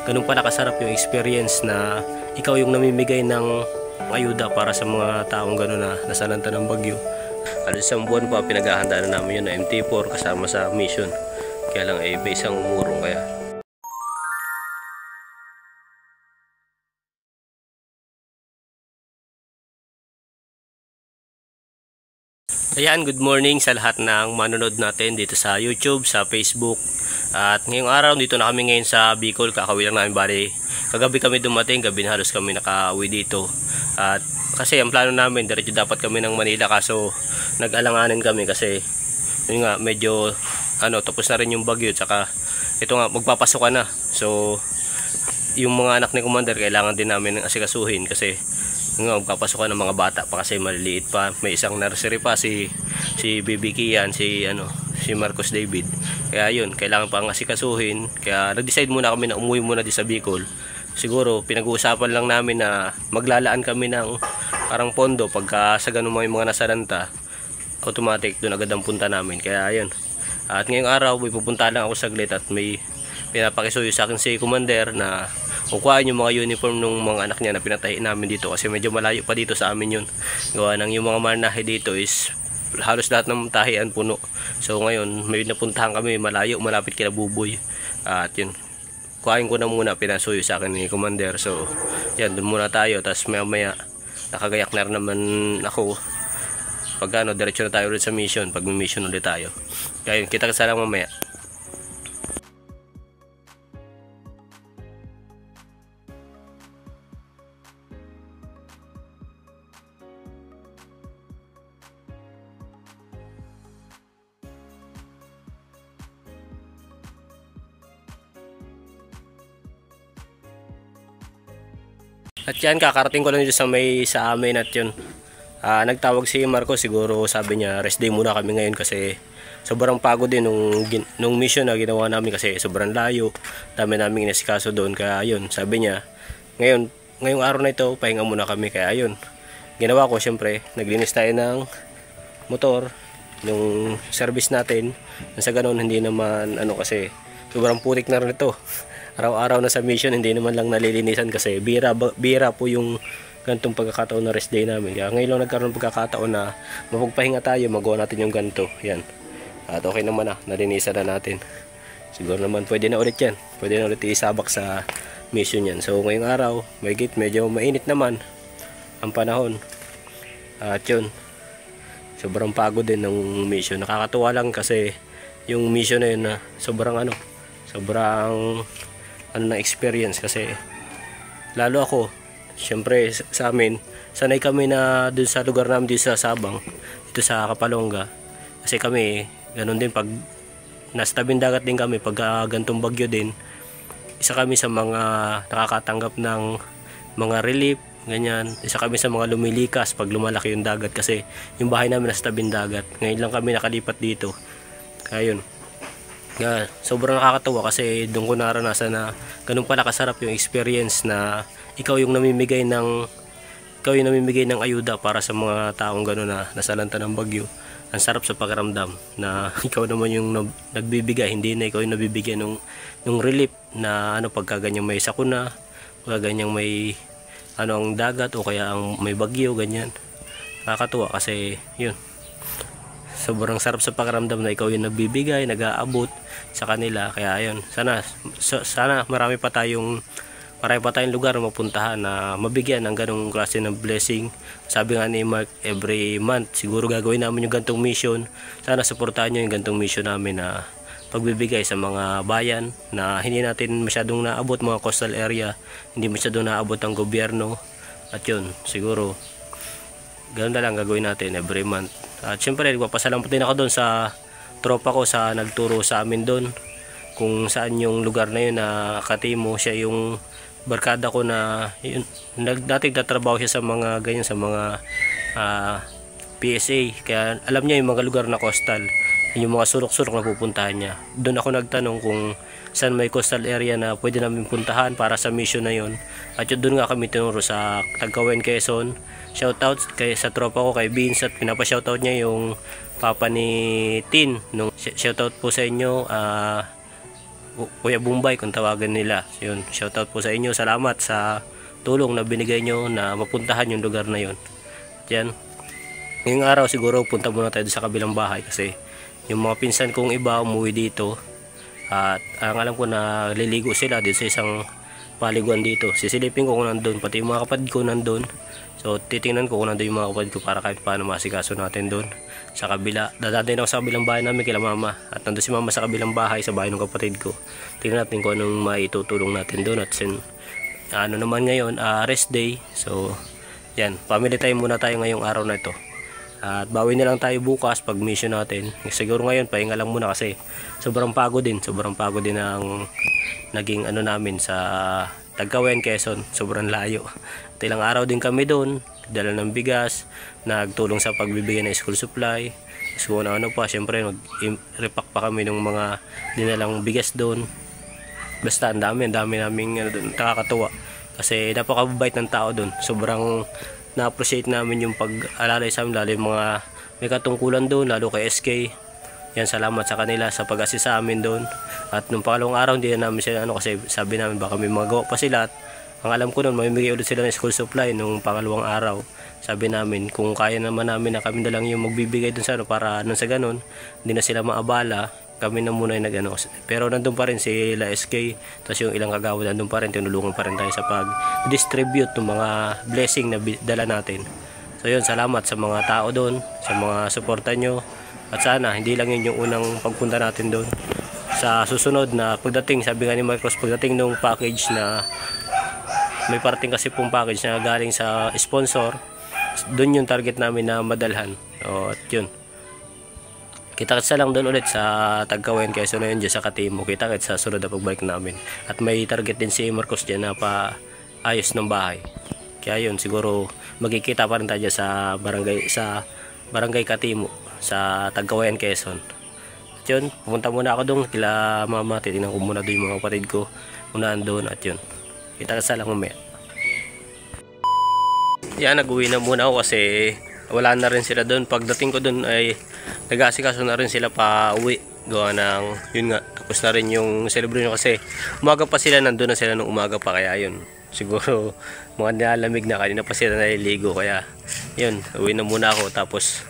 ganun pala kasarap yung experience na ikaw yung namimigay ng ayuda para sa mga taong gano'n na nasalanta ng bagyo. Isang buwan pa pinaghahandaan na namin yun na MT4 kasama sa mission. Kaya lang ay may isang umurong kaya. Ayan, good morning sa lahat ng manonood natin dito sa YouTube, sa Facebook. At ngayong araw, dito na kami ngayon sa Bicol. Kakauwi lang namin, bali kagabi kami dumating, gabi na halos kami nakauwi dito. At kasi ang plano namin, diretso dapat kami ng Manila, kaso nag-alanganin kami kasi yun nga, medyo tapos na rin yung bagyo. Tsaka ito nga, magpapasokan na. So yung mga anak ni Commander kailangan din namin asikasuhin kasi magpapasok ng mga bata pa kasi maliliit pa. May isang nursery pa si Baby Kian, si Marcos David. Kaya yun, kailangan pang asikasuhin. Kaya nag-decide muna kami na umuwi muna di sa Bicol. Siguro pinag-uusapan lang namin na maglalaan kami ng parang pondo pagka sa ganun mga nasalanta. Automatic doon agad ang punta namin. Kaya yun. At ngayong araw may pupunta lang ako saglit at may pinapakisuyo sa akin si Commander na kukuhain yung mga uniform ng mga anak niya na pinatahiin namin dito kasi medyo malayo pa dito sa amin yun. Gawa ng yung mga manahe dito is halos lahat ng tahian puno. So ngayon may napuntahan kami malayo, malapit kila Buboy. At yun, kuhain ko na muna, pinasuyo sa akin ni Commander. So yan, dun muna tayo. Tapos maya nakagayak na rin naman ako. Pag diretso na tayo ulit sa mission, pag may mission ulit tayo. Kaya yun, kita ka lang mamaya. At yan, kakarating ko lang dito sa amin at yun. Nagtawag si Marco, siguro sabi niya rest day muna kami ngayon kasi sobrang pagod din nung mission na ginawa namin kasi sobrang layo. Dami namin inasikaso doon, kaya yun, sabi niya ngayong araw na ito pahinga muna kami. Kaya yun, ginawa ko, syempre naglinis tayo ng motor, yung service natin. Sa ganun hindi naman kasi sobrang putik na rin ito. Araw-araw na sa mission, hindi naman lang nalilinisan kasi bira po yung ganitong pagkakataon na rest day namin. Kaya ngayon lang nagkaroon ng pagkakataon na mapagpahinga tayo, magawa natin yung ganito. Yan. At okay naman nalinisan na natin. Siguro naman pwede na ulit yan. Pwede na ulit isabak sa mission yan. So ngayong araw, medyo mainit naman ang panahon. At yun, sobrang pagod din ng mission. Nakakatuwa lang kasi yung mission na yun na sobrang na experience kasi lalo ako, syempre sa amin sanay kami na dun sa lugar namin dito sa Sabang, dito sa Kapalonga, kasi kami ganun din pag nasa tabing dagat din kami pag gantong bagyo din, isa kami sa mga nakakatanggap ng mga relief ganyan, isa kami sa mga lumilikas pag lumalaki yung dagat kasi yung bahay namin nasa tabing dagat. Ngayon lang kami nakalipat dito. Kaya yun, sobrang nakakatawa kasi doon ko naranasan na ganun pala kasarap yung experience na ikaw yung namimigay ng ayuda para sa mga taong gano'n na nasalanta ng bagyo. Ang sarap sa pakiramdam na ikaw naman yung nagbibigay, hindi na ikaw yung nabibigyan ng relief na pagka ganyang may sakuna, pagka ganyang may ang dagat o kaya ang may bagyo ganyan. Nakakatuwa kasi yun, sobrang sarap sa pakiramdam na ikaw yung nagbibigay, nag-aabot sa kanila. Kaya ayun, sana marami pa tayong lugar na mapuntahan na mabigyan ng ganong klase ng blessing. Sabi nga ni Mark, every month siguro gagawin namin yung gantong mission. Sana suportahan nyo yung gantong mission namin na pagbibigay sa mga bayan na hindi natin masyadong naabot, mga coastal area, hindi masyadong naabot ang gobyerno. At yun, siguro ganun na lang gagawin natin every month. At syempre nagpapasalamat din ako doon sa tropa ko sa nagturo sa amin doon kung saan yung lugar na yun na Katimo. Siya yung barkada ko na yun, dati nagtatrabaho siya sa mga ganyan, sa mga PSA, kaya alam niya yung mga lugar na coastal, yung mga sulok-sulok na pupuntahan niya. Doon ako nagtanong kung saan may coastal area na pwede namin puntahan para sa mission na yun. At yun, doon nga kami tinuro sa Tagkawen, Quezon. Shoutout sa tropa ko kay Vince, at pinapa-shoutout niya yung papa ni Tin. Shoutout po sa inyo. Kuya Bumbay kung tawagan nila. Yun, shoutout po sa inyo. Salamat sa tulong na binigay nyo na mapuntahan yung lugar na yun. Yan. Ngayong araw siguro punta muna tayo sa kabilang bahay kasi yung mga pinsan kong iba umuwi dito. At ang alam ko na liligo sila dito sa isang paliguan dito. Sisilipin ko kung nandun. Pati yung mga kapatid ko nandun. So titingnan ko kung nandun yung mga kapatid ko para kahit paano masikaso natin doon sa kabila. Dadating ako sa kabilang bahay namin kila mama. At nandun si mama sa kabilang bahay, sa bahay ng kapatid ko. Tingnan natin kung anong maitutulong natin doon. At ano naman ngayon, rest day. So yan, family time muna tayo ngayong araw na ito. At bawi na lang tayo bukas pag mission natin. Siguro ngayon pahinga lang muna kasi sobrang pagod din ang naging ano namin sa Tagkawayan, Quezon. Sobrang layo. At ilang araw din kami doon, dala ng bigas, nagtulong sa pagbibigay ng school supply. So ano pa, syempre nag-repack pa kami ng mga dinalang bigas doon. Basta ang dami naming nakakatuwa kasi napakabait ng tao doon. Sobrang na-appreciate namin yung pag-alalay sa amin, lalo yung mga may katungkulan doon, lalo kay SK. Yan, salamat sa kanila sa pag-assist sa amin doon. At nung pangalawang araw hindi na namin sila kasi sabi namin baka may magawa pa sila. At ang alam ko noon mamimigay ulit sila ng school supply nung pangalawang araw. Sabi namin kung kaya naman namin na kami na lang yung magbibigay doon sa para nung sa ganun hindi na sila maabala, kami na muna yung nag-ano. Pero nandun pa rin sila SK, tapos yung ilang kagawad nandun pa rin, tinulungan pa rin tayo sa pag-distribute ng mga blessing na dala natin. So yun, salamat sa mga tao doon, sa mga suporta nyo. At sana hindi lang yun yung unang pagpunta natin doon. Sa susunod na pagdating, sabi nga ni Marcos, pagdating nung package na may parating kasi pong package na galing sa sponsor, doon yung target namin na madalhan. O, at yun, kita-kitsa lang doon ulit sa Tagkawayan, Quezon na yun dyan sa Katimo. Kita-kitsa sa sunod na pagbalik namin. At may target din si Marcos dyan na paayos ng bahay. Kaya yun, siguro magkikita pa rin tayo sa barangay Katimo sa Tagkawayan, Quezon. At yun, pumunta muna ako doon kila mama, titignan ko muna doon yung mga kapatid ko unaan doon. At yun, kita-kitsa lang mamaya. Yan, nag-uwi na muna ako kasi wala na rin sila doon. Pagdating ko doon ay nag-aasikaso na rin sila pa uwi. Gawa ng, yun nga, tapos na rin yung celebration kasi umaga pa sila, nandun na sila nung umaga pa. Kaya yun, siguro mga nilalamig na, kanina pa sila naliligo. Kaya yun, uwi na muna ako. Tapos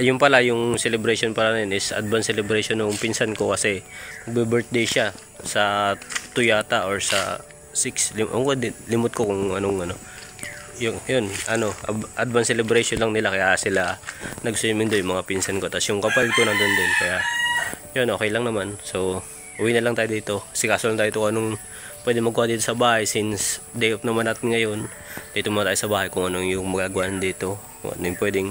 ayun pala, yung celebration pala rin is advance celebration ng pinsan ko kasi mag-birthday siya sa 2 yata or sa 6. Limot ko kung anong yun, advance celebration lang nila, kaya sila nag-swimming doon, yung mga pinsan ko. Tapos yung kapal ko nandun din, kaya yun, okay lang naman. So uwi na lang tayo dito, sikaso lang tayo ito anong pwede magawa dito sa bahay since day off naman natin ngayon. Dito muna tayo sa bahay kung anong yung magagawa dito, kung ano yung pwedeng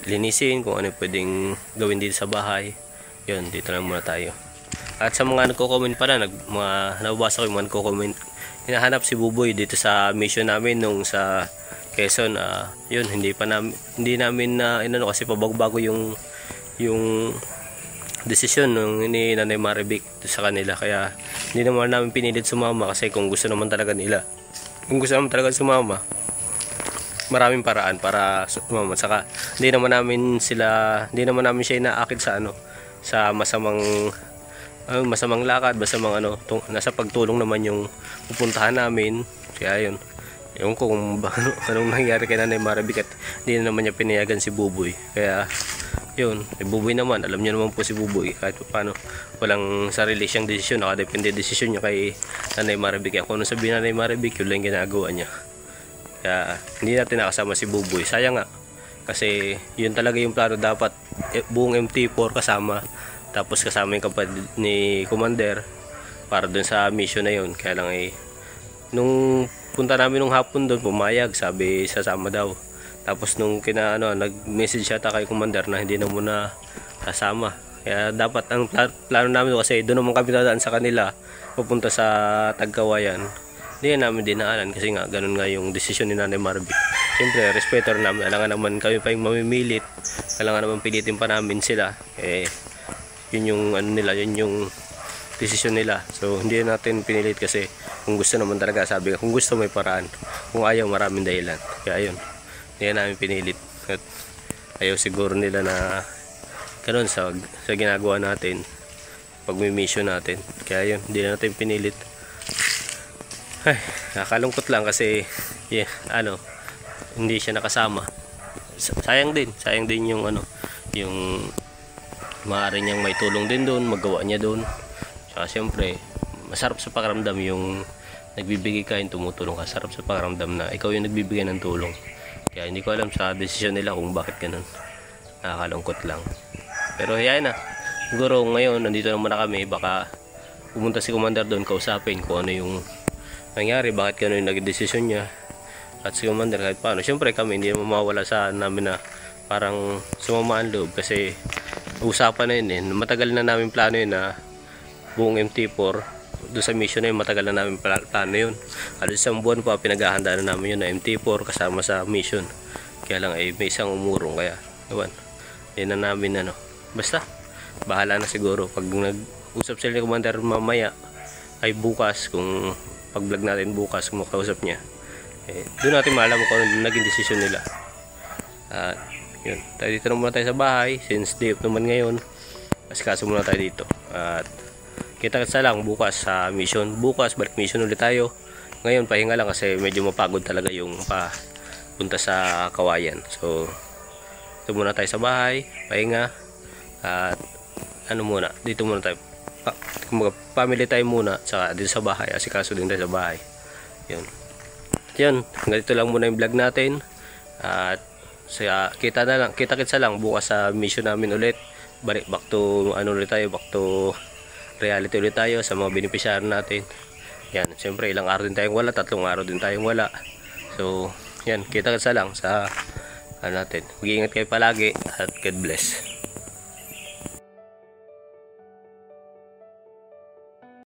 linisin, kung ano yung pwedeng gawin dito sa bahay. Yun, dito lang muna tayo. At sa mga nagko-comment pala, nababasa ko yung mga nagko-comment, hinahanap si Buboy dito sa mission namin nung sa Quezon. Yun, hindi namin na kasi pabago-bago yung desisyon nung ni Nanay Maribik sa kanila, kaya hindi naman namin pinilit sumama kasi kung gusto naman talaga sumama, maraming paraan para sumama. Saka hindi naman namin siya inaakit sa masamang lakad, masamang nasa pagtulong naman yung pupuntahan namin. Kaya yun, ewan ko kung anong nangyari kay Nanay Maribik at hindi na naman niya pinayagan si Buboy. Kaya yun, Buboy naman, alam niyo naman po si Buboy, kahit paano walang sarili siyang desisyon, nakadepende desisyon niya kay Nanay Maribik. Kaya kung ano sabihin Nanay Maribik, yun lang ginagawa niya. Kaya hindi natin nakasama si Buboy, sayang nga, kasi yun talaga yung plano, dapat buong MT4 kasama, tapos kasama yung kapatid ni Commander para dun sa mission na yun. Kaya lang nung punta namin nung hapon doon, pumayag, sabi sasama daw. Tapos nung nag-message siya kay Commander na hindi na muna kasama. Kaya dapat ang plano namin kasi doon naman kami dadaan sa kanila pupunta sa Tagkawayan. Hindi namin dinaanan kasi nga ganun nga yung desisyon ni Nanay Maribik. Siyempre, respeto namin. Alangan naman kami pa yung mamimilit. Alangan naman pilitin pa namin sila. Yun yung yun yung desisyon nila. So hindi natin pinilit kasi kung gusto naman talaga, sabi ka, kung gusto may paraan, kung ayaw maraming dahilan. Kaya yun, hindi namin pinilit. At ayaw siguro nila na ganun sa ginagawa natin. pag-mission natin. Kaya yun, hindi na natin pinilit. Ay, nakakalungkot lang kasi hindi siya nakasama. Sayang din yung yung maaari niyang may tulong din doon, magawa niya doon. Tsaka siyempre, masarap sa pakiramdam yung nagbibigay ka, yung tumutulong ka. Sarap sa pakiramdam na ikaw yung nagbibigay ng tulong. Kaya hindi ko alam sa desisyon nila kung bakit ganun. Nakakalungkot lang. Pero yan na. Siguro ngayon, nandito naman na kami. Baka pumunta si Commander doon, kausapin kung ano yung nangyari, bakit ganun yung nagdesisyon niya. At si Commander kahit paano. Siyempre kami, hindi naman mawala sa namin na parang sumama ang loob. Kasi usapan na yun eh. Matagal na namin plano yun na buong MT4 doon sa mission na yun, matagal na namin plano yun. At isang buwan pa pinaghahandaan na namin yun na MT4 kasama sa mission. Kaya lang may isang umurong, kaya ewan, yun na namin basta bahala na siguro pag nag-usap sila ni Commander mamaya ay bukas, kung pag vlog natin bukas kung makausap niya, doon natin maalam kung ano naging desisyon nila. At yun, tayo dito na muna tayo sa bahay since day off naman ngayon. Asikaso muna tayo dito at kita-kitsa lang bukas sa mission. Bukas balik mission ulit tayo. Ngayon pahinga lang kasi medyo mapagod talaga yung punta sa Kawayan. So dito muna tayo sa bahay, pahinga. At muna, dito muna tayo family time muna, saka dito sa bahay, asikaso din tayo sa bahay. Yun, hanggang dito lang muna yung vlog natin. At kita-kitsa lang bukas sa mission namin ulit. Balik back to ulit tayo, back to reality ulit tayo sa mga beneficiary natin. Yan, siyempre ilang araw din tayong wala, 3 araw din tayong wala. So yan, kita-kitsa lang sa natin. Mag-iingat kayo palagi at God bless.